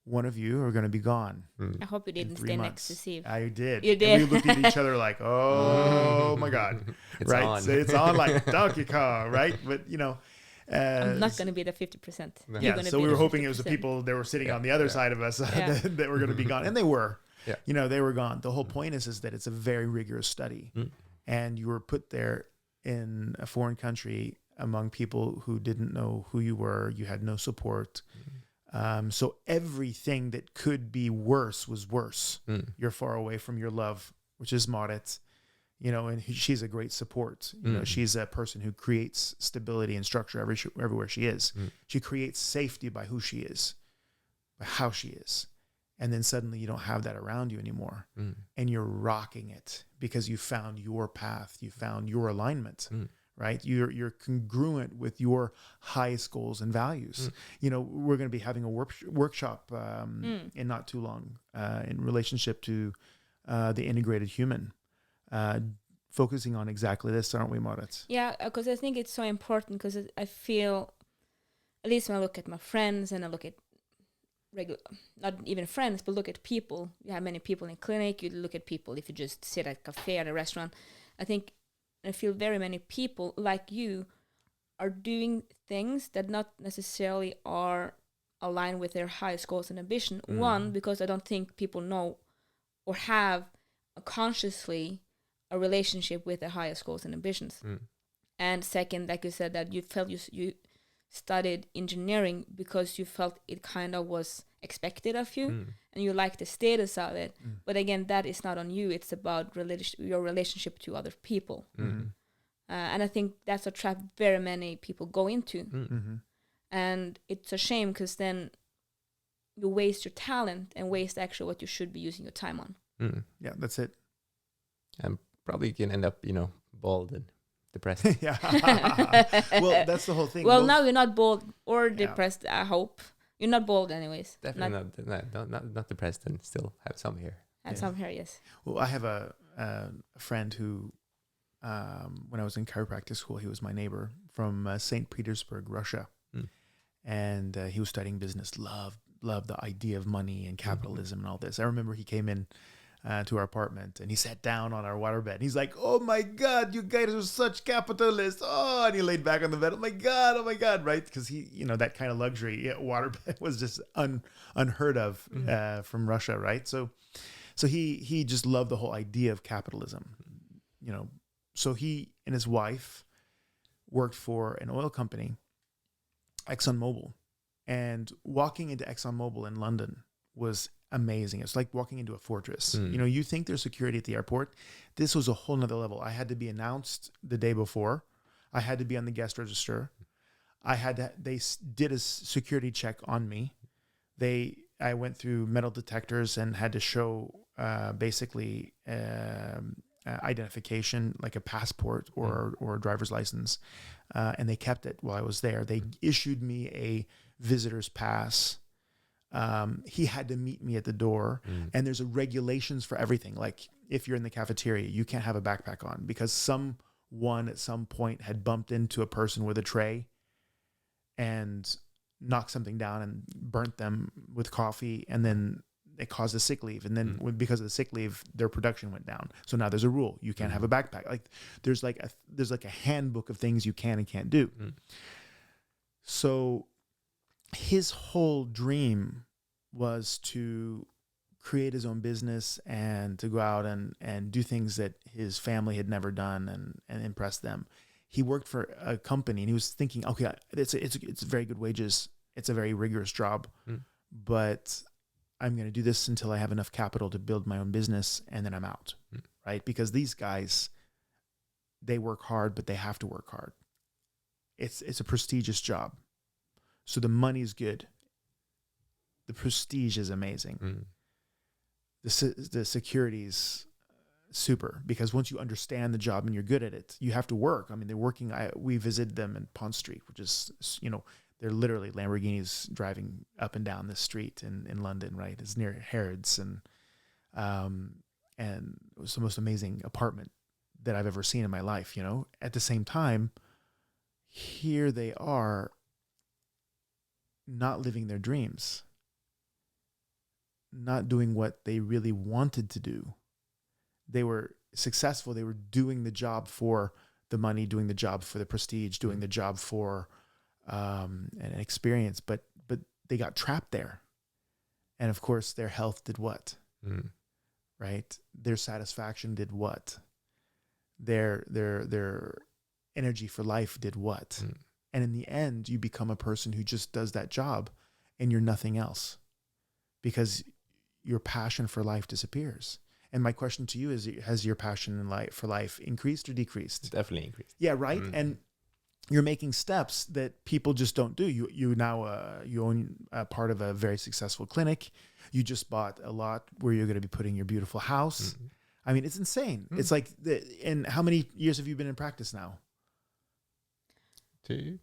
One of you are going to be gone. I hope you didn't stay next to Steve. I did. You did. And we looked at each other like, oh my God. It's right. on. So it's on like Donkey Kong, right? But you know, I'm not going to be the 50%. Yeah, so we were hoping it was the people that were sitting on the other side of us that were going to be gone. And they were. Yeah. You know, they were gone. The whole point is that it's a very rigorous study. And you were put there in a foreign country among people who didn't know who you were. You had no support. So everything that could be worse was worse. You're far away from your love, which is Marit. You know, and she's a great support. You know, she's a person who creates stability and structure everywhere she is. She creates safety by who she is, by how she is. And then suddenly you don't have that around you anymore. And you're rocking it because you found your path. You found your alignment, right? You're congruent with your highest goals and values. You know, we're going to be having a workshop in not too long in relationship to the integrated human. Focusing on exactly this, aren't we, Marit? Yeah, because I think it's so important because I feel, at least when I look at my friends and I look at not even friends, but look at people. You have many people in clinic. You look at people if you just sit at a cafe or a restaurant. I feel very many people like you are doing things that not necessarily are aligned with their highest goals and ambition. One, because I don't think people know or have consciously a relationship with their highest goals and ambitions. And second, like you said, that you felt you studied engineering because you felt it kind of was expected of you and you like the status of it. But again, that is not on you. It's about your relationship to other people. And I think that's a trap very many people go into. And it's a shame because then you waste your talent and waste actually what you should be using your time on. Yeah, that's it. And probably you can end up, you know, bald and depressed. Yeah. Well, that's the whole thing. Well, now you're not bald or depressed, I hope. You're not bald anyways. Definitely not depressed and still have some hair. Have some hair, yes. Well, I have a friend who, when I was in chiropractic school, he was my neighbor from St. Petersburg, Russia. And he was studying business, loved the idea of money and capitalism and all this. I remember he came in to our apartment and he sat down on our waterbed. He's like, oh my God, you guys are such capitalists. Oh, and he laid back on the bed. Oh my God, right? Because he, you know, that kind of luxury waterbed was just unheard of from Russia, right? So he just loved the whole idea of capitalism, you know. So he and his wife worked for an oil company, ExxonMobil, and walking into ExxonMobil in London was amazing. It's like walking into a fortress. You know, you think there's security at the airport. This was a whole nother level. I had to be announced the day before. I had to be on the guest register. They did a security check on me. I went through metal detectors and had to show basically identification, like a passport or a driver's license, and they kept it while I was there. They issued me a visitor's pass. He had to meet me at the door, and there's regulations for everything. Like if you're in the cafeteria, you can't have a backpack on because someone at some point had bumped into a person with a tray and knocked something down and burnt them with coffee, and then it caused a sick leave. And then because of the sick leave, their production went down. So now there's a rule. You can't have a backpack. Like there's like a handbook of things you can and can't do. So his whole dream was to create his own business and to go out and do things that his family had never done and impress them. He worked for a company and he was thinking, okay, it's very good wages. It's a very rigorous job, but I'm going to do this until I have enough capital to build my own business, and then I'm out, right? Because these guys, they work hard, but they have to work hard. It's a prestigious job. So the money's good. The prestige is amazing. The security's super, because once you understand the job and you're good at it, you have to work. I mean, they're working. We visited them in Pont Street, which is, they're literally Lamborghinis driving up and down this street in London, right? It's near Harrods, and it was the most amazing apartment that I've ever seen in my life. At the same time, here they are, not living their dreams, not doing what they really wanted to do. They were successful. They were doing the job for the money, doing the job for the prestige, doing the job for an experience, but they got trapped there. And of course, their health did what? Right? Their satisfaction did what? Their energy for life did what? And in the end, you become a person who just does that job and you're nothing else, because your passion for life disappears. And my question to you is, has your passion for life increased or decreased? Definitely increased. Yeah, right? And you're making steps that people just don't do. You now you own a part of a very successful clinic. You just bought a lot where you're going to be putting your beautiful house. I mean, it's insane. It's like, and how many years have you been in practice now? 2.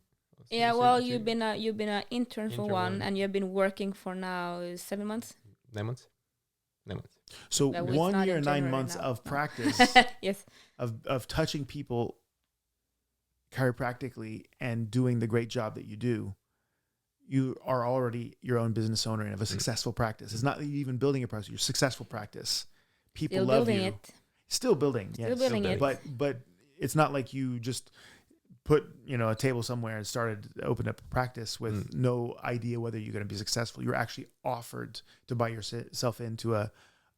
Yeah, well, you've been an intern for one, and you've been working for now 7 months. 9 months. 9 months. So Well, it's 1 not year in and 9 January months now. of No. practice Yes. of touching people chiropractically and doing the great job that you do. You are already your own business owner and have a successful practice. It's not that you're even building a practice; you're a successful practice. People Still love building you. it. Still building. Still Yes. building it. But it's not like you just put a table somewhere and started to open up a practice with no idea whether you're going to be successful. You're actually offered to buy yourself into a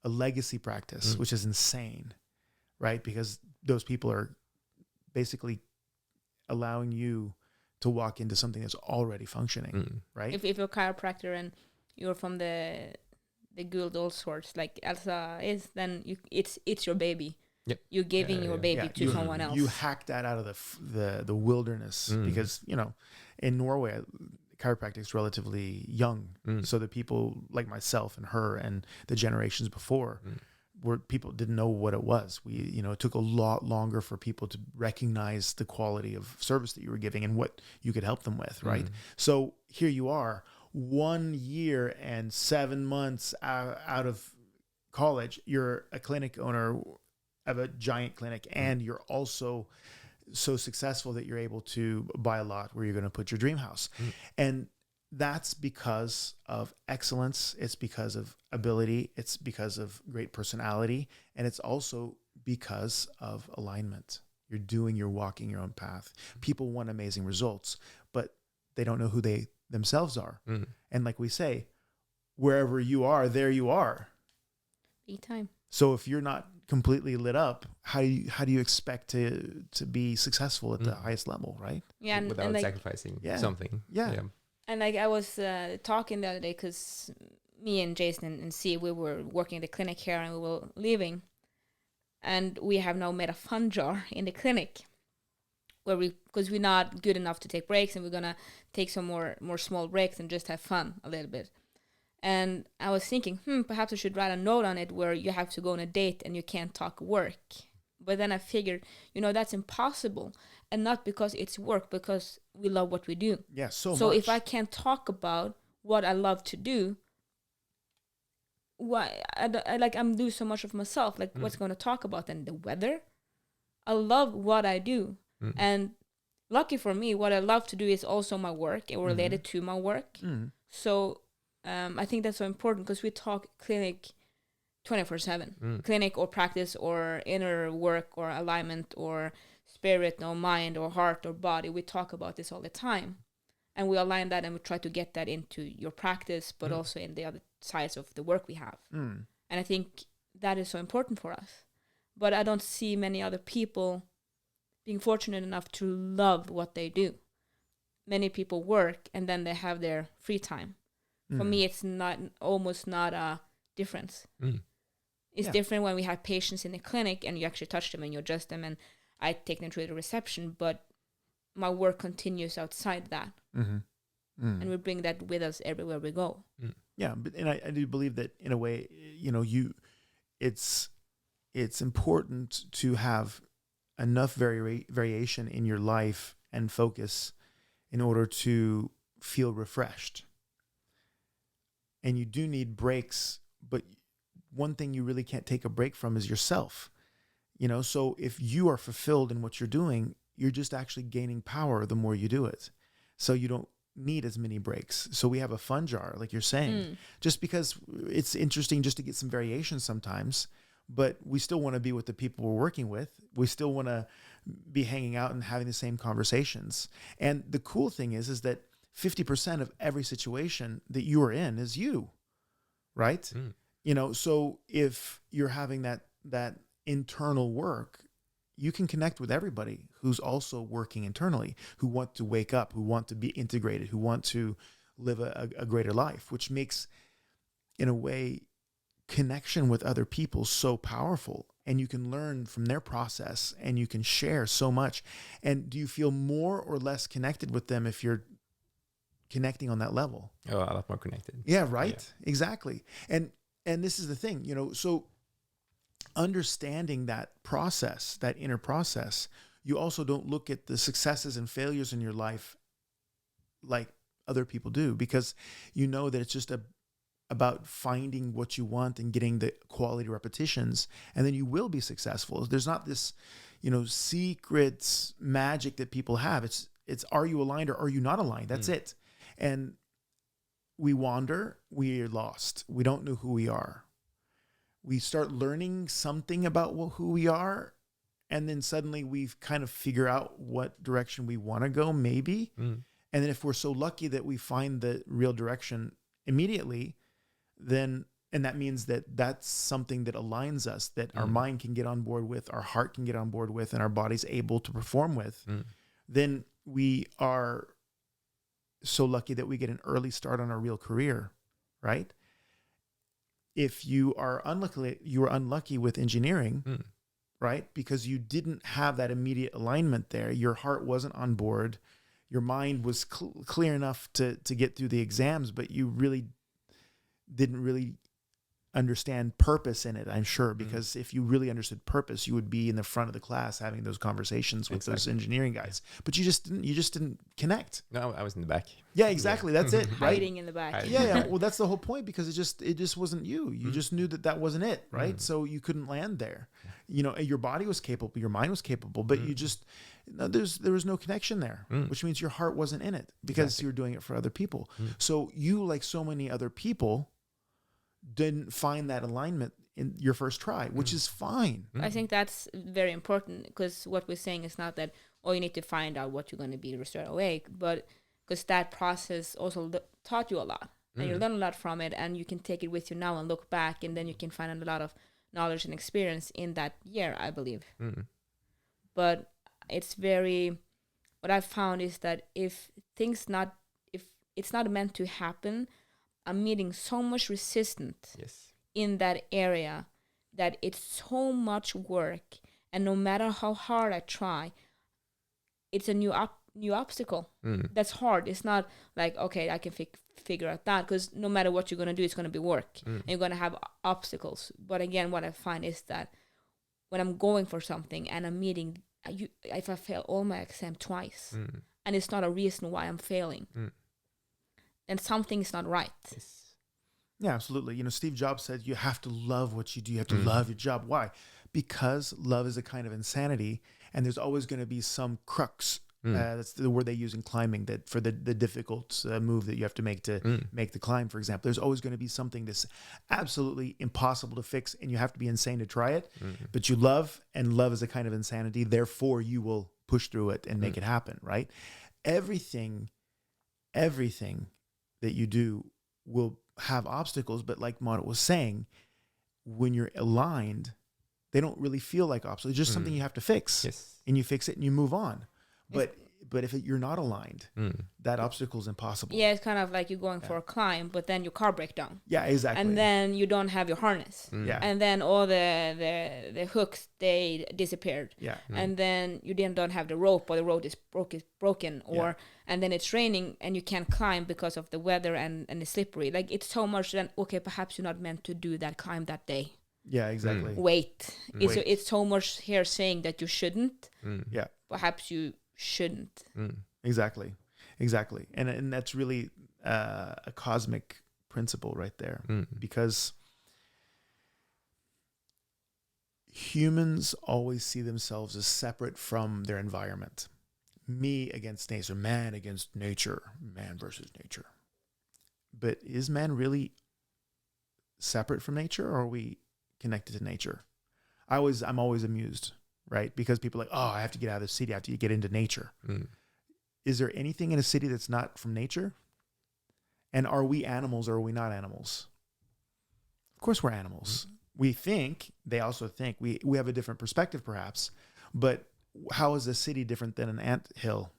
legacy practice, which is insane, right? Because those people are basically allowing you to walk into something that's already functioning, right? If you're a chiropractor and you're from the good old sorts like Elsa is, then it's your baby. Yep. You're giving your baby to someone else. You hack that out of the wilderness because in Norway chiropractic is relatively young, so the people like myself and her and the generations before where people didn't know what it was. It took a lot longer for people to recognize the quality of service that you were giving and what you could help them with, right? So here you are, 1 year and 7 months out of college, you're a clinic owner of a giant clinic, and you're also so successful that you're able to buy a lot where you're going to put your dream house. And that's because of excellence. It's because of ability. It's because of great personality. And it's also because of alignment. You're walking your own path. People want amazing results, but they don't know who they themselves are. And like we say, wherever you are, there you are. Big time. So if you're not completely lit up, how do you expect to be successful at the highest level, right? Yeah, without sacrificing something. Yeah. And like I was talking the other day, because me and Jason and C, we were working at the clinic here and we were leaving. And we have now made a fun jar in the clinic because we're not good enough to take breaks, and we're going to take some more small breaks and just have fun a little bit. And I was thinking, perhaps I should write a note on it where you have to go on a date and you can't talk work But then I figured, that's impossible. And not because it's work, because we love what we do. Yeah, so So much. if I can't talk about what I love to do, why I'm doing so much of myself. Like, what's going to talk about then? The weather? I love what I do. And lucky for me, what I love to do is also my work and related to my work. So I think that's so important, because we talk clinic 24/7, clinic or practice or inner work or alignment or spirit or mind or heart or body. We talk about this all the time, and we align that, and we try to get that into your practice, but also in the other sides of the work we have. And I think that is so important for us. But I don't see many other people being fortunate enough to love what they do. Many people work and then they have their free time. For me, it's almost not a difference. It's different when we have patients in the clinic and you actually touch them and you adjust them, and I take them to the reception, but my work continues outside that. And we bring that with us everywhere we go. Yeah, but and I do believe that in a way, it's important to have enough variation in your life and focus in order to feel refreshed. And you do need breaks, but one thing you really can't take a break from is yourself. So if you are fulfilled in what you're doing, you're just actually gaining power the more you do it. So you don't need as many breaks. So we have a fun jar, like you're saying, just because it's interesting just to get some variation sometimes, but we still want to be with the people we're working with. We still want to be hanging out and having the same conversations. And the cool thing is that 50% of every situation that you are in is you, right? So if you're having that internal work, you can connect with everybody who's also working internally, who want to wake up, who want to be integrated, who want to live a greater life, which makes, in a way, connection with other people so powerful. And you can learn from their process and you can share so much. And do you feel more or less connected with them if you're connecting on that level? Oh, a lot more connected. Yeah, right? Yeah. Exactly. And this is the thing, so understanding that process, that inner process, you also don't look at the successes and failures in your life like other people do, because you know that it's just about finding what you want and getting the quality repetitions, and then you will be successful. There's not this, secret magic that people have. It's are you aligned or are you not aligned? That's it. And we wander, we are lost. We don't know who we are. We start learning something about who we are, and then suddenly we've kind of figure out what direction we want to go, maybe. And then if we're so lucky that we find the real direction immediately, then, and that means that that's something that aligns us, that our mind can get on board with, our heart can get on board with, and our body's able to perform with, then we are so lucky that we get an early start on our real career, right? If you are unlucky with engineering, right? Because you didn't have that immediate alignment there. Your heart wasn't on board. Your mind was clear enough to get through the exams, but you really didn't really understand purpose in it, I'm sure, because if you really understood purpose, you would be in the front of the class having those conversations with those engineering guys. But you just didn't connect. No, I was in the back. Yeah, exactly. That's it, right? Hiding in the back. Yeah. Well, that's the whole point, because it just wasn't you. You just knew that wasn't it, right? So you couldn't land there. Your body was capable, your mind was capable, but you just there was no connection there, which means your heart wasn't in it, because you were doing it for other people. So you, like so many other people, didn't find that alignment in your first try, which is fine. I think that's very important, because what we're saying is not that, you need to find out what you're going to be straight away, but because that process also taught you a lot, and you learn a lot from it, and you can take it with you now and look back, and then you can find a lot of knowledge and experience in that year, I believe. But it's what I've found is that if it's not meant to happen, I'm meeting so much resistance in that area that it's so much work, and no matter how hard I try, it's a new obstacle. That's hard. It's not like, okay, I can figure out that, because no matter what you're going to do, it's going to be work, and you're going to have obstacles. But again, what I find is that when I'm going for something and I'm meeting, if I fail all my exam twice, and it's not a reason why I'm failing, then something's not right. Yes. Yeah, absolutely. You know, Steve Jobs said you have to love what you do. You have to love your job. Why? Because love is a kind of insanity, and there's always going to be some crux. That's the word they use in climbing, that for the difficult move that you have to make to make the climb, for example. There's always going to be something that's absolutely impossible to fix, and you have to be insane to try it. But you love, and love is a kind of insanity. Therefore, you will push through it and make it happen, right? Everything that you do will have obstacles, but like Marit was saying, when you're aligned, they don't really feel like obstacles. It's just something you have to fix. Yes. And you fix it and you move on. But if you're not aligned, that obstacle is impossible. Yeah, it's kind of like you're going for a climb, but then your car breaks down. Yeah, exactly. And then you don't have your harness. Yeah. And then all the hooks, they disappeared. Yeah. And then you don't have the rope, or the rope is broken, or and then it's raining and you can't climb because of the weather and it's slippery. Like, it's so much that, okay, perhaps you're not meant to do that climb that day. Yeah, exactly. Wait. It's so much here saying that you shouldn't. Yeah. Perhaps you shouldn't. Exactly. And that's really a cosmic principle right there, because humans always see themselves as separate from their environment. Me against nature, man against nature, man versus nature. But is man really separate from nature, or are we connected to nature? I'm always amused, right? Because people are like, oh, I have to get out of the city, I have to get into nature. Is there anything in a city that's not from nature? And are we animals, or are we not animals? Of course we're animals. They also think, we have a different perspective perhaps, but how is a city different than an anthill?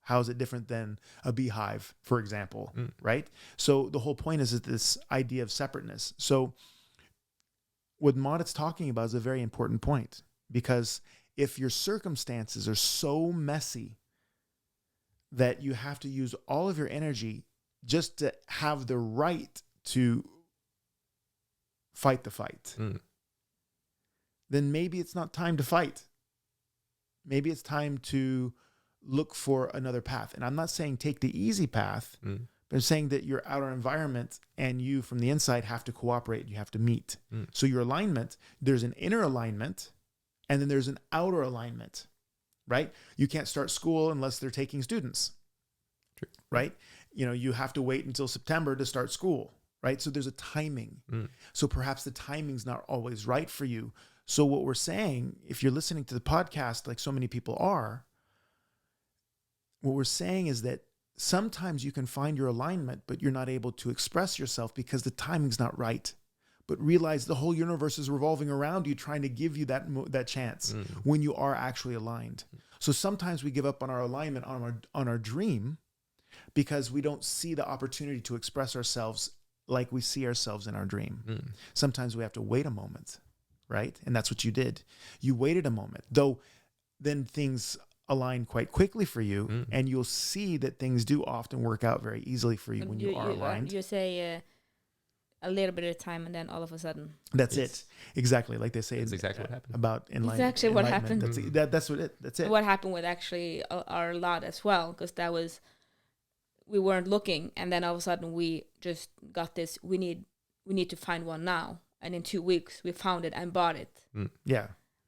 How is it different than a beehive, for example, right? So the whole point is this idea of separateness. So what Marit's talking about is a very important point, because if your circumstances are so messy that you have to use all of your energy just to have the right to fight the fight, then maybe it's not time to fight. Maybe it's time to look for another path. And I'm not saying take the easy path, but I'm saying that your outer environment and you from the inside have to cooperate. You have to meet. So your alignment, there's an inner alignment, and then there's an outer alignment, right? You can't start school unless they're taking students, right? You know, you have to wait until September to start school, right? So there's a timing. So perhaps the timing's not always right for you. So what we're saying, if you're listening to the podcast like so many people are, what we're saying is that sometimes you can find your alignment, but you're not able to express yourself because the timing's not right. But realize the whole universe is revolving around you, trying to give you that chance when you are actually aligned. So sometimes we give up on our alignment, on our dream, because we don't see the opportunity to express ourselves like we see ourselves in our dream. Sometimes we have to wait a moment, right? And that's what you did. You waited a moment, though then things align quite quickly for you, and you'll see that things do often work out very easily for you when you are aligned. You say a little bit of time, and then all of a sudden. That's it. Exactly. Like they say. That's exactly what happened. About enlightenment. It's actually what happened. That's it. What happened with actually our lot as well, because that was, we weren't looking, and then all of a sudden we just got this, we need to find one now. And in 2 weeks we found it and bought it. Yeah.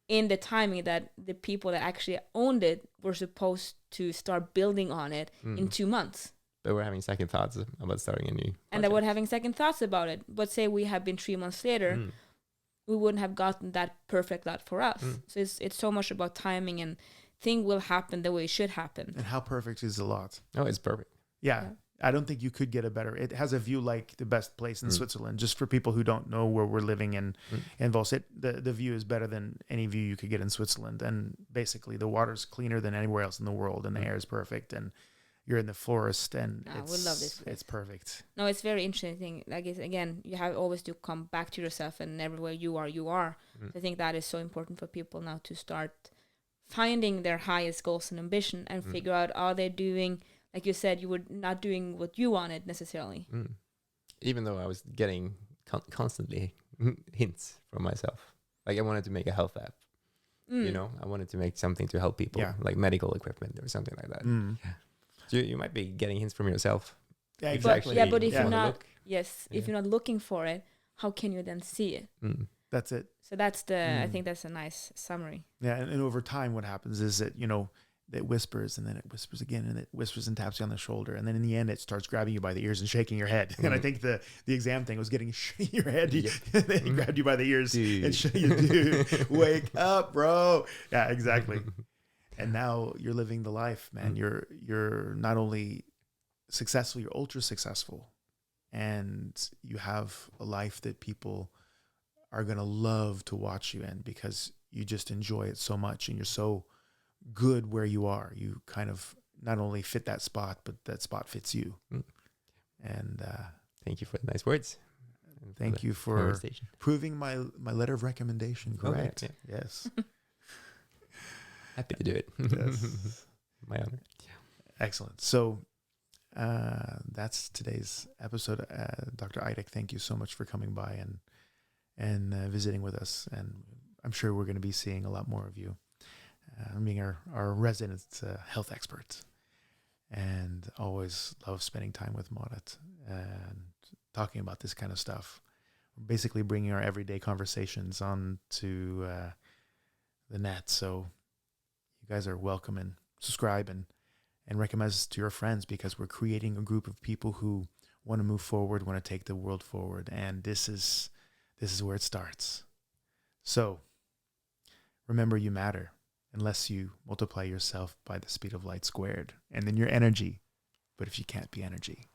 In the timing that the people that actually owned it were supposed to start building on it in 2 months. But we're having second thoughts about starting a new And they were having second thoughts about it. But say we had been 3 months later, we wouldn't have gotten that perfect lot for us. So it's so much about timing, and thing will happen the way it should happen. And how perfect is the lot? Oh, it's perfect. Yeah. I don't think you could get a better. It has a view like the best place in Switzerland. Just for people who don't know where we're living in Volset, the view is better than any view you could get in Switzerland. And basically, the water's cleaner than anywhere else in the world, and the air is perfect, and you're in the forest, and we love this place. It's perfect. No, it's very interesting. Like, it's, again, you have always to come back to yourself, and everywhere you are. I think that is so important for people now to start finding their highest goals and ambition, and figure out, are they doing, like you said, you were not doing what you wanted necessarily. Even though I was getting constantly hints from myself. Like I wanted to make a health app. You know, I wanted to make something to help people, like medical equipment or something like that. So you might be getting hints from yourself. Yeah, exactly. But if you're not, if you're not looking for it, how can you then see it? That's it. So that's I think that's a nice summary. Yeah, and over time, what happens is that, you know, it whispers, and then it whispers again, and it whispers and taps you on the shoulder, and then in the end, it starts grabbing you by the ears and shaking your head. And I think the exam thing was getting your head. Then he grabbed you by the ears and shook you, dude. Wake up, bro. Yeah, exactly. And now you're living the life, man. You're not only successful, you're ultra successful, and you have a life that people are gonna love to watch you in because you just enjoy it so much, and you're so good where you are. You kind of not only fit that spot, but that spot fits you. And thank you for the nice words. Thank you for proving my letter of recommendation correct. Okay, yeah. Yes. Happy to do it. Yes. My honor. Excellent. So that's today's episode. Dr. Eirik, thank you so much for coming by and visiting with us. And I'm sure we're going to be seeing a lot more of you. Being our resident health expert, and always love spending time with Marit and talking about this kind of stuff. We're basically bringing our everyday conversations on to the net. So you guys are welcome, and subscribe and recommend us to your friends, because we're creating a group of people who want to move forward, want to take the world forward, and this is where it starts. So remember, you matter. Unless you multiply yourself by the speed of light squared, and then your energy. But if you can't be energy,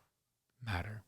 matter.